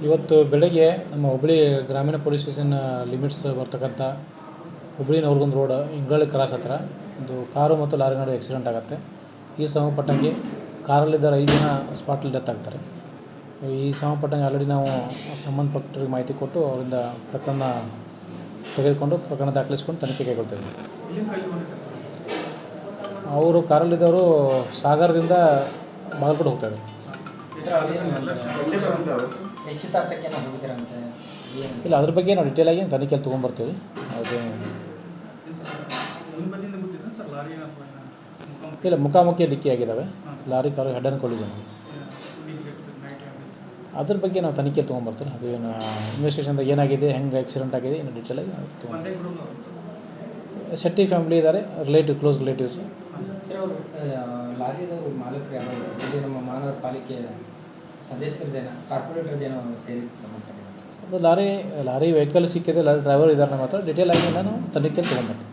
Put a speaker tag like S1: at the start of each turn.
S1: ಇವತ್ತು ಬೆಳಗ್ಗೆ ನಮ್ಮ ಹುಬ್ಬಳ್ಳಿ ಗ್ರಾಮೀಣ ಪೊಲೀಸ್ ಸ್ಟೇಷನ್ ಲಿಮಿಟ್ಸ್ ಬರ್ತಕ್ಕಂಥ ಹುಬ್ಬಳ್ಳಿ ನವಲಗುಂದ ರೋಡ್ ಇಂಗಳ್ ಕ್ರಾಸ್ ಹತ್ತಿರ ಒಂದು ಕಾರು ಮತ್ತು ಲಾರಿ ನಡುವೆ ಆಕ್ಸಿಡೆಂಟ್ ಆಗುತ್ತೆ. ಈ ಸಂಬಂಧಪಟ್ಟಂಗೆ ಕಾರಲ್ಲಿದ್ದ 5 ಜನ ಸ್ಪಾಟಲ್ಲಿ ಡೆತ್ ಆಗ್ತಾರೆ. ಈ ಸಂಬಂಧಪಟ್ಟಂಗೆ ಆಲ್ರೆಡಿ ನಾವು ಸಂಬಂಧಪಟ್ಟವ್ರಿಗೆ ಮಾಹಿತಿ ಕೊಟ್ಟು ಅವರಿಂದ ಪ್ರಕರಣ ತೆಗೆದುಕೊಂಡು ಪ್ರಕರಣ ದಾಖಲಿಸ್ಕೊಂಡು ತನಿಖೆ ಕೈಗೊಳ್ತೇವೆ. ಅವರು ಕಾರಲ್ಲಿದ್ದವರು ಸಾಗರದಿಂದ ಬಾಗಲಕೋಟೆ ಹೋಗ್ತಾಯಿದ್ರು. ಇಲ್ಲ, ಅದ್ರ ಬಗ್ಗೆ ನಾವು ಡಿಟೇಲಾಗಿ ತನಿಖೆಯಲ್ಲಿ ತೊಗೊಂಡ್ಬರ್ತೀವಿ. ಅದೇ ಇಲ್ಲ, ಮುಖಾಮುಖಿ ಡಿಕ್ಕಿ ಆಗಿದ್ದಾವೆ. Lorry car head and collision. ಅದ್ರ ಬಗ್ಗೆ ನಾವು ತನಿಖೆ ತೊಗೊಂಡ್ಬರ್ತೀವಿ. ಅದು ಏನು ಇನ್ವೆಸ್ಟಿಗೇಷನ್ದಾಗ ಏನಾಗಿದೆ, ಹೆಂಗೆ ಆಕ್ಸಿಡೆಂಟ್ ಆಗಿದೆ, ಏನು ಡಿಟೇಲಾಗಿ ಶೆಟ್ಟಿ ಫ್ಯಾಮಿಲಿ ಇದ್ದಾರೆ, ಕ್ಲೋಸ್ ರಿಲೇಟಿವ್ಸು.
S2: ಸರ್, ಅವರು ಲಾರಿದವರು ಮಾಲಕರು ಯಾರು? ಇಲ್ಲಿ ನಮ್ಮ ಮಹಾನಗರ ಪಾಲಿಕೆ ಸದಸ್ಯರದೇನೋ ಕಾರ್ಪೊರೇಟರ್ದೇನೋ ಸೇರಿ ಸಂಬಂಧಪಟ್ಟಿದೆ.
S1: ಅದು ಲಾರಿ ವೆಹಿಕಲ್ ಸಿಕ್ಕಿದೆ, ಲಾರಿ ಡ್ರೈವರ್ ಇದ್ದಾರೆ. ನಮ್ಮ ಹತ್ರ ಡಿಟೇಲ್ ಆಗಿ ನಾನು ತನಿಖೆ ತೊಗೊಂಡ್ಬರ್ತೀನಿ.